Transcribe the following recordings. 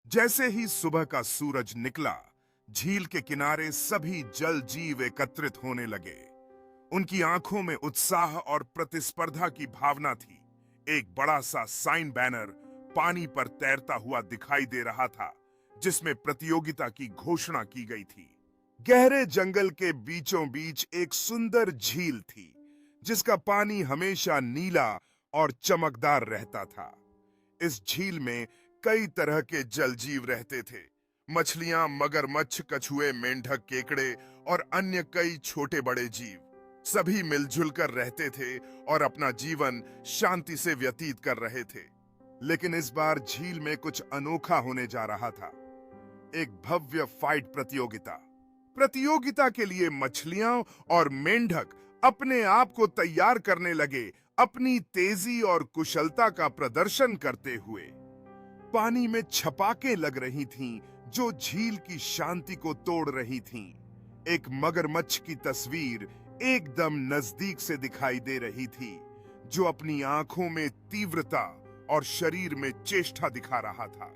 जैसे ही सुबह का सूरज निकला, झील के किनारे सभी जल जीव एकत्रित होने लगे। उनकी आंखों में उत्साह और प्रतिस्पर्धा की भावना थी। एक बड़ा सा साइन बैनर पानी पर तैरता हुआ दिखाई दे रहा था, जिसमें प्रतियोगिता की घोषणा की गई थी। गहरे जंगल के बीचों बीच एक सुंदर झील थी, जिसका पानी हमेशा नीला और चमकदार रहता था। इस झील में कई तरह के जल जीव रहते थे। मछलियां, मगरमच्छ, कछुए, मेंढक, केकड़े और अन्य कई छोटे बड़े जीव सभी मिलजुल कर रहते थे और अपना जीवन शांति से व्यतीत कर रहे थे। लेकिन इस बार झील में कुछ अनोखा होने जा रहा था। एक भव्य फाइट प्रतियोगिता। प्रतियोगिता के लिए मछलियां और मेंढक अपने आप को तैयार करने लगे, अपनी तेजी और कुशलता का प्रदर्शन करते हुए। पानी में छपाके लग रही थीं, जो झील की शांति को तोड़ रही थीं। एक मगरमच्छ की तस्वीर एकदम नजदीक से दिखाई दे रही थी, जो अपनी आंखों में तीव्रता और शरीर में चेष्टा दिखा रहा था।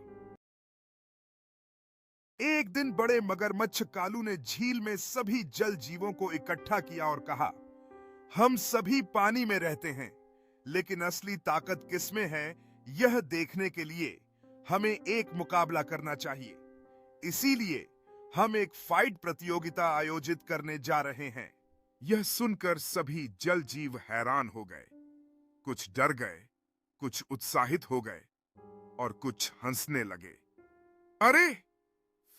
एक दिन बड़े मगरमच्छ कालू ने झील में सभी जल जीवों को इकट्ठा किया और कहा, हम सभी पानी में रहते हैं, लेकिन असली ताकत किसमें है, यह देखने के लिए हमें एक मुकाबला करना चाहिए। इसीलिए हम एक फाइट प्रतियोगिता आयोजित करने जा रहे हैं। यह सुनकर सभी जल जीव हैरान हो गए। कुछ डर गए, कुछ उत्साहित हो गए और कुछ हंसने लगे। अरे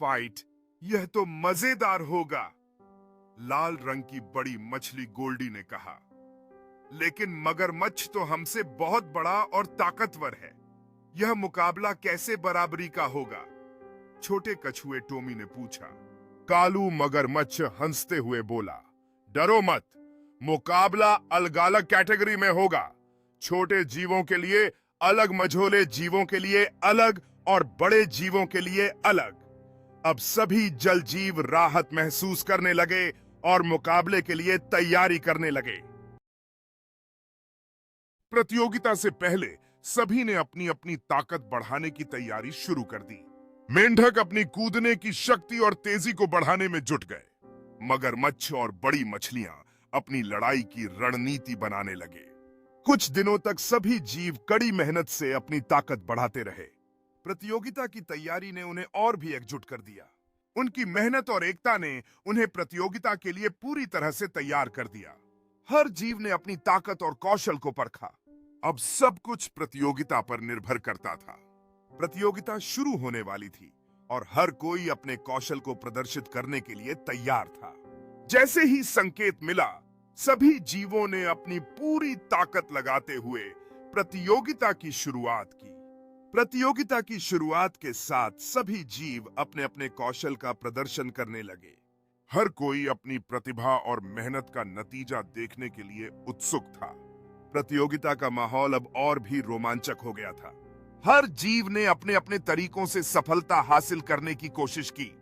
फाइट, यह तो मजेदार होगा, लाल रंग की बड़ी मछली गोल्डी ने कहा। लेकिन मगरमच्छ तो हमसे बहुत बड़ा और ताकतवर है। यह मुकाबला कैसे बराबरी का होगा? छोटे कछुए टोमी ने पूछा। कालू मगरमच्छ हंसते हुए बोला, डरो मत, मुकाबला अलग-अलग कैटेगरी में होगा। छोटे जीवों के लिए अलग, मझोले जीवों के लिए अलग और बड़े जीवों के लिए अलग। अब सभी जल जीव राहत महसूस करने लगे और मुकाबले के लिए तैयारी करने लगे। प्रतियोगिता से पहले सभी ने अपनी अपनी ताकत बढ़ाने की तैयारी शुरू कर दी। मेंढक अपनी कूदने की शक्ति और तेजी को बढ़ाने में जुट गए। मगरमच्छ और बड़ी मछलियां अपनी लड़ाई की रणनीति बनाने लगे। कुछ दिनों तक सभी जीव कड़ी मेहनत से अपनी ताकत बढ़ाते रहे। प्रतियोगिता की तैयारी ने उन्हें और भी एकजुट कर दिया। उनकी मेहनत और एकता ने उन्हें प्रतियोगिता के लिए पूरी तरह से तैयार कर दिया। हर जीव ने अपनी ताकत और कौशल को परखा। अब सब कुछ प्रतियोगिता पर निर्भर करता था। प्रतियोगिता शुरू होने वाली थी और हर कोई अपने कौशल को प्रदर्शित करने के लिए तैयार था। जैसे ही संकेत मिला, सभी जीवों ने अपनी पूरी ताकत लगाते हुए प्रतियोगिता की शुरुआत की। प्रतियोगिता की शुरुआत के साथ सभी जीव अपने अपने कौशल का प्रदर्शन करने लगे। हर कोई अपनी प्रतिभा और मेहनत का नतीजा देखने के लिए उत्सुक था। प्रतियोगिता का माहौल अब और भी रोमांचक हो गया था। हर जीव ने अपने अपने तरीकों से सफलता हासिल करने की कोशिश की।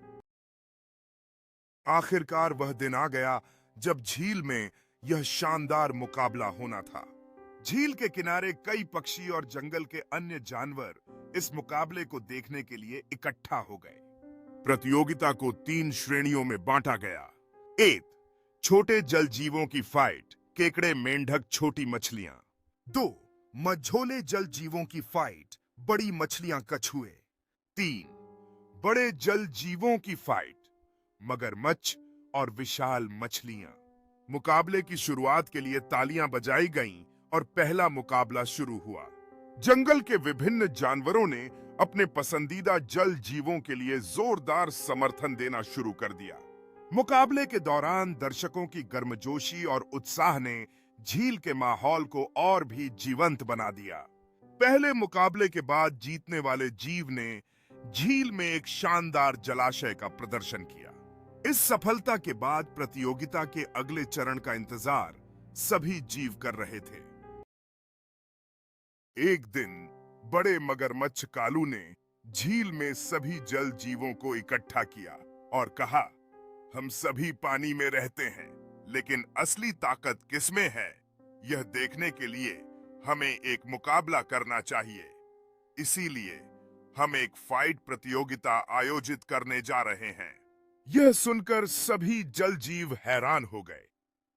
आखिरकार वह दिन आ गया जब झील में यह शानदार मुकाबला होना था। झील के किनारे कई पक्षी और जंगल के अन्य जानवर इस मुकाबले को देखने के लिए इकट्ठा हो गए। प्रतियोगिता को 3 श्रेणियों में बांटा गया। 1. छोटे जल जीवों की फाइट, केकड़े, मेंढक, छोटी मछलियां। 2. मझोले जल जीवों की फाइट, बड़ी मछलियां, कछुए। 3. बड़े जल जीवों की फाइट, मगरमच्छ और विशाल मछलियां। मुकाबले की शुरुआत के लिए तालियां बजाई गईं और पहला मुकाबला शुरू हुआ। जंगल के विभिन्न जानवरों ने अपने पसंदीदा जल जीवों के लिए जोरदार समर्थन देना शुरू कर दिया। मुकाबले के दौरान दर्शकों की गर्मजोशी और उत्साह ने झील के माहौल को और भी जीवंत बना दिया। पहले मुकाबले के बाद जीतने वाले जीव ने झील में एक शानदार जलाशय का प्रदर्शन किया। इस सफलता के बाद प्रतियोगिता के अगले चरण का इंतजार सभी जीव कर रहे थे। एक दिन बड़े मगरमच्छ कालू ने झील में सभी जल जीवों को इकट्ठा किया और कहा, हम सभी पानी में रहते हैं, लेकिन असली ताकत किसमें है, यह देखने के लिए हमें एक मुकाबला करना चाहिए। इसीलिए हम एक फाइट प्रतियोगिता आयोजित करने जा रहे हैं। यह सुनकर सभी जल जीव हैरान हो गए,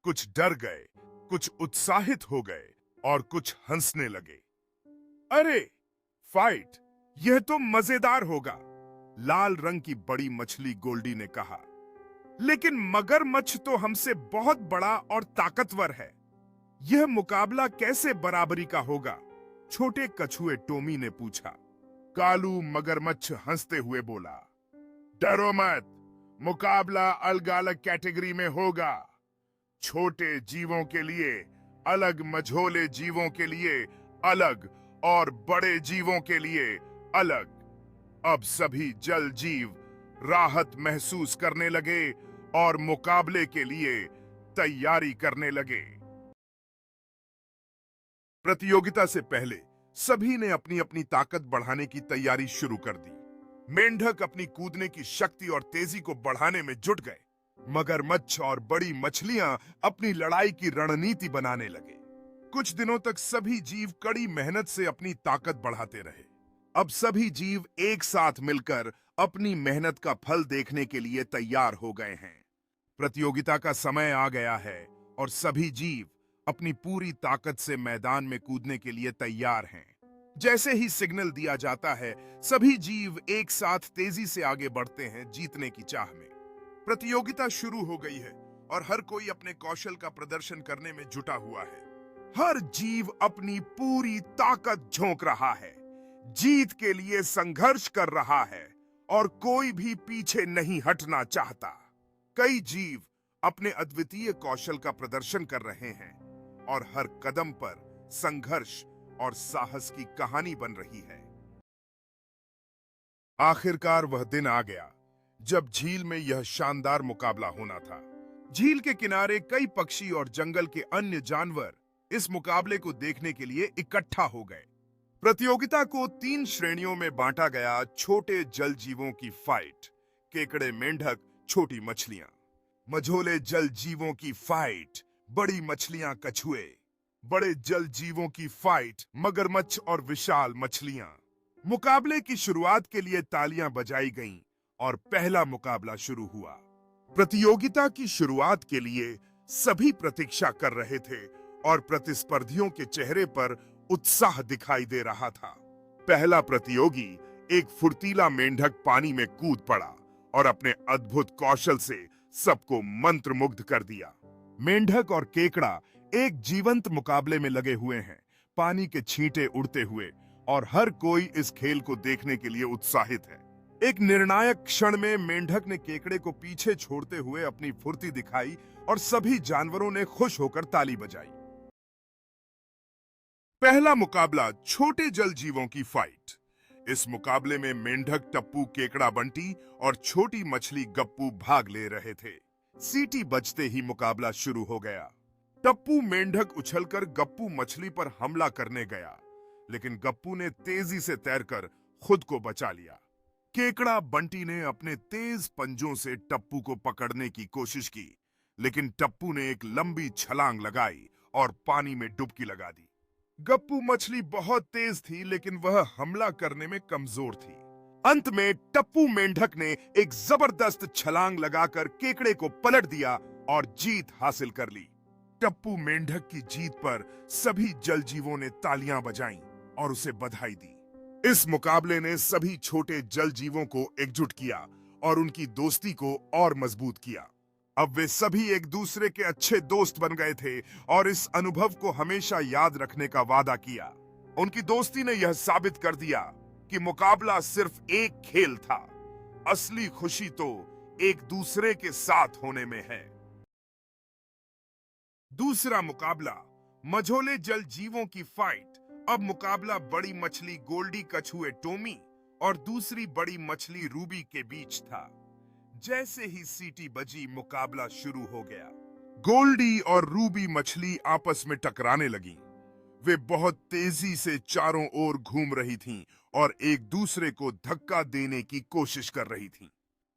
कुछ डर गए, कुछ उत्साहित हो गए और कुछ हंसने लगे। अरे फाइट, यह तो मजेदार होगा, लाल रंग की बड़ी मछली गोल्डी ने कहा। लेकिन मगरमच्छ तो हमसे बहुत बड़ा और ताकतवर है, यह मुकाबला कैसे बराबरी का होगा? छोटे कछुए टोमी ने पूछा। कालू मगरमच्छ हंसते हुए बोला, डरो मत, मुकाबला अलग अलग कैटेगरी में होगा। छोटे जीवों के लिए अलग, मझोले जीवों के लिए अलग और बड़े जीवों के लिए अलग। अब सभी जल जीव राहत महसूस करने लगे और मुकाबले के लिए तैयारी करने लगे। प्रतियोगिता से पहले सभी ने अपनी अपनी ताकत बढ़ाने की तैयारी शुरू कर दी। मेंढक अपनी कूदने की शक्ति और तेजी को बढ़ाने में जुट गए। मगरमच्छ और बड़ी मछलियां अपनी लड़ाई की रणनीति बनाने लगे। कुछ दिनों तक सभी जीव कड़ी मेहनत से अपनी ताकत बढ़ाते रहे। अब सभी जीव एक साथ मिलकर अपनी मेहनत का फल देखने के लिए तैयार हो गए हैं। प्रतियोगिता का समय आ गया है और सभी जीव अपनी पूरी ताकत से मैदान में कूदने के लिए तैयार हैं। जैसे ही सिग्नल दिया जाता है, सभी जीव एक साथ तेजी से आगे बढ़ते हैं जीतने की चाह में। प्रतियोगिता शुरू हो गई है और हर कोई अपने कौशल का प्रदर्शन करने में जुटा हुआ है। हर जीव अपनी पूरी ताकत झोंक रहा है, जीत के लिए संघर्ष कर रहा है और कोई भी पीछे नहीं हटना चाहता। कई जीव अपने अद्वितीय कौशल का प्रदर्शन कर रहे हैं और हर कदम पर संघर्ष और साहस की कहानी बन रही है। आखिरकार वह दिन आ गया जब झील में यह शानदार मुकाबला होना था। झील के किनारे कई पक्षी और जंगल के अन्य जानवर इस मुकाबले को देखने के लिए इकट्ठा हो गए। प्रतियोगिता को 3 श्रेणियों में बांटा गया। छोटे जल जीवों की फाइट, केकड़े, मेंढक, छोटी मछलियां। मझोले जल जीवों की फाइट, बड़ी मछलियां, कछुए। बड़े जल जीवों की फाइट, मगरमच्छ और विशाल मछलियां। मुकाबले की शुरुआत के लिए तालियां बजाई गईं और पहला मुकाबला शुरू हुआ। प्रतियोगिता की शुरुआत के लिए सभी प्रतीक्षा कर रहे थे और प्रतिस्पर्धियों के चेहरे पर उत्साह दिखाई दे रहा था। पहला प्रतियोगी, एक फुर्तीला मेंढक, पानी में कूद पड़ा और अपने अद्भुत कौशल से सबको मंत्रमुग्ध कर दिया। मेंढक और केकड़ा एक जीवंत मुकाबले में लगे हुए हैं, पानी के छींटे उड़ते हुए, और हर कोई इस खेल को देखने के लिए उत्साहित है। एक निर्णायक क्षण में मेंढक ने केकड़े को पीछे छोड़ते हुए अपनी फुर्ती दिखाई और सभी जानवरों ने खुश होकर ताली बजाई। पहला मुकाबला, छोटे जल जीवों की फाइट। इस मुकाबले में मेंढक टप्पू, केकड़ा बंटी और छोटी मछली गप्पू भाग ले रहे थे। सीटी बजते ही मुकाबला शुरू हो गया। टप्पू मेंढक उछलकर गप्पू मछली पर हमला करने गया, लेकिन गप्पू ने तेजी से तैरकर खुद को बचा लिया। केकड़ा बंटी ने अपने तेज पंजों से टप्पू को पकड़ने की कोशिश की, लेकिन टप्पू ने एक लंबी छलांग लगाई और पानी में डुबकी लगा दी। गप्पू मछली बहुत तेज थी, लेकिन वह हमला करने में कमजोर थी। अंत में टप्पू मेंढक ने एक जबरदस्त छलांग लगाकर केकड़े को पलट दिया और जीत हासिल कर ली। टप्पू मेंढक की जीत पर सभी जलजीवों ने तालियां बजाईं और उसे बधाई दी। इस मुकाबले ने सभी छोटे जलजीवों को एकजुट किया और उनकी दोस्ती को और मजबूत किया। अब वे सभी एक दूसरे के अच्छे दोस्त बन गए थे और इस अनुभव को हमेशा याद रखने का वादा किया। उनकी दोस्ती ने यह साबित कर दिया कि मुकाबला सिर्फ एक खेल था, असली खुशी तो एक दूसरे के साथ होने में है। दूसरा मुकाबला, मझोले जल जीवों की फाइट। अब मुकाबला बड़ी मछली गोल्डी, कछुए टोमी और दूसरी बड़ी मछली रूबी के बीच था। जैसे ही सीटी बजी, मुकाबला शुरू हो गया। गोल्डी और रूबी मछली आपस में टकराने लगीं। वे बहुत तेजी से चारों ओर घूम रही थीं और एक दूसरे को धक्का देने की कोशिश कर रही थीं।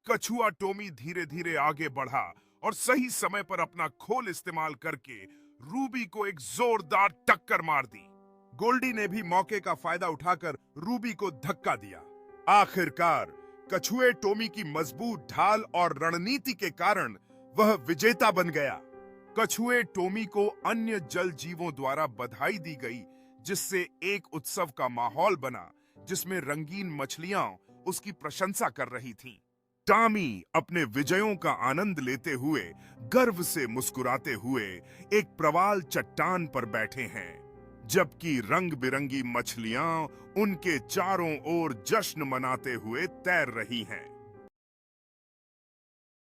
कछुआ टोमी धीरे धीरे आगे बढ़ा और सही समय पर अपना खोल इस्तेमाल करके रूबी को एक जोरदार टक्कर मार दी। गोल्डी ने भी मौके का फायदा उठाकर रूबी को धक्का दिया। आखिरकार कछुए टोमी की मजबूत ढाल और रणनीति के कारण वह विजेता बन गया। कछुए टोमी को अन्य जल जीवों द्वारा बधाई दी गई, जिससे एक उत्सव का माहौल बना जिसमें रंगीन मछलियां उसकी प्रशंसा कर रही थीं। टॉमी अपने विजयों का आनंद लेते हुए गर्व से मुस्कुराते हुए एक प्रवाल चट्टान पर बैठे हैं, जबकि रंग बिरंगी मछलियां उनके चारों ओर जश्न मनाते हुए तैर रही हैं।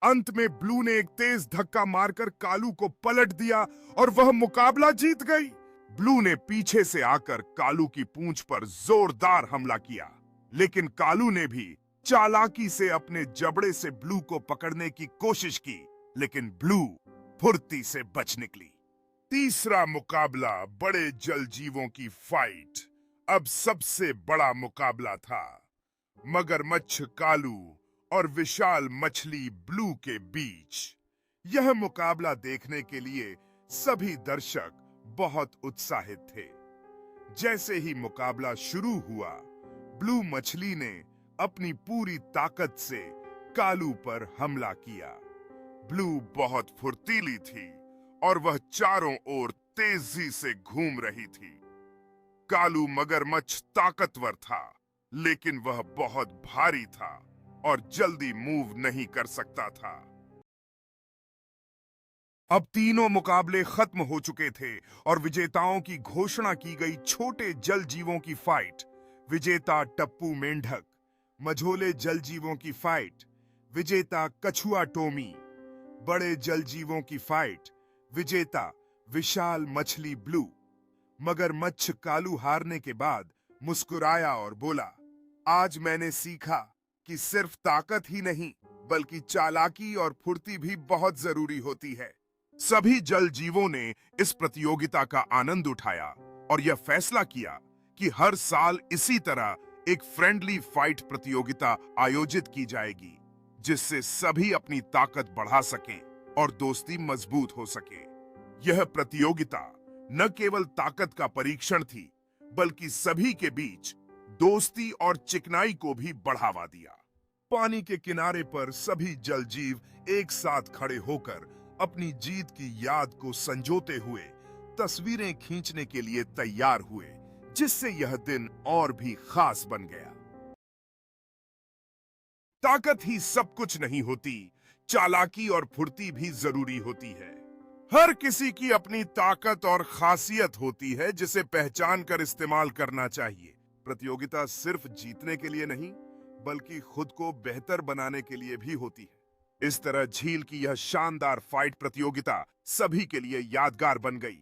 अंत में ब्लू ने एक तेज धक्का मारकर कालू को पलट दिया और वह मुकाबला जीत गई। ब्लू ने पीछे से आकर कालू की पूंछ पर जोरदार हमला किया, लेकिन कालू ने भी चालाकी से अपने जबड़े से ब्लू को पकड़ने की कोशिश की, लेकिन ब्लू फुर्ती से बच निकली। तीसरा मुकाबला बड़े जल जीवों की फाइट। अब सबसे बड़ा मुकाबला था मगरमच्छ कालू और विशाल मछली ब्लू के बीच। यह मुकाबला देखने के लिए सभी दर्शक बहुत उत्साहित थे। जैसे ही मुकाबला शुरू हुआ, ब्लू मछली ने अपनी पूरी ताकत से कालू पर हमला किया। ब्लू बहुत फुर्तीली थी और वह चारों ओर तेजी से घूम रही थी। कालू मगरमच्छ ताकतवर था, लेकिन वह बहुत भारी था और जल्दी मूव नहीं कर सकता था। अब तीनों मुकाबले खत्म हो चुके थे और विजेताओं की घोषणा की गई। छोटे जल जीवों की फाइट, विजेता टप्पू मेंढक। मझोले जल जीवों की फाइट, विजेता कछुआ टोमी। बड़े जल जीवों की फाइट, विजेता विशाल मछली ब्लू। मगरमच्छ कालू हारने के बाद मुस्कुराया और बोला, आज मैंने सीखा कि सिर्फ ताकत ही नहीं बल्कि चालाकी और फुर्ती भी बहुत जरूरी होती है। सभी जल जीवों ने इस प्रतियोगिता का आनंद उठाया और यह फैसला किया कि हर साल इसी तरह एक फ्रेंडली फाइट प्रतियोगिता आयोजित की जाएगी, जिससे सभी अपनी ताकत बढ़ा सकें और दोस्ती मजबूत हो सके। यह प्रतियोगिता न केवल ताकत का परीक्षण थी, बल्कि सभी के बीच दोस्ती और चिकनाई को भी बढ़ावा दिया। पानी के किनारे पर सभी जल जीव एक साथ खड़े होकर अपनी जीत की याद को संजोते हुए तस्वीरें खींचने के लिए तैयार हुए, जिससे यह दिन और भी खास बन गया। ताकत ही सब कुछ नहीं होती, चालाकी और फुर्ती भी जरूरी होती है। हर किसी की अपनी ताकत और खासियत होती है, जिसे पहचान कर इस्तेमाल करना चाहिए। प्रतियोगिता सिर्फ जीतने के लिए नहीं, बल्कि खुद को बेहतर बनाने के लिए भी होती है। इस तरह झील की यह शानदार फाइट प्रतियोगिता सभी के लिए यादगार बन गई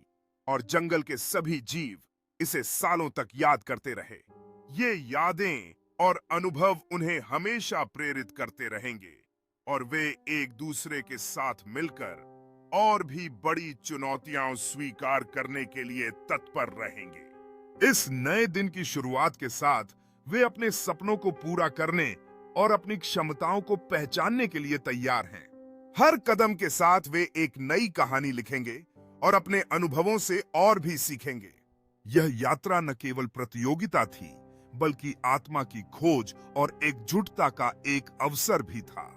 और जंगल के सभी जीव इसे सालों तक याद करते रहे। ये यादें और अनुभव उन्हें हमेशा प्रेरित करते रहेंगे और वे एक दूसरे के साथ मिलकर और भी बड़ी चुनौतियां स्वीकार करने के लिए तत्पर रहेंगे। इस नए दिन की शुरुआत के साथ वे अपने सपनों को पूरा करने और अपनी क्षमताओं को पहचानने के लिए तैयार हैं। हर कदम के साथ वे एक नई कहानी लिखेंगे और अपने अनुभवों से और भी सीखेंगे। यह यात्रा न केवल प्रतियोगिता थी, बल्कि आत्मा की खोज और एकजुटता का एक अवसर भी था।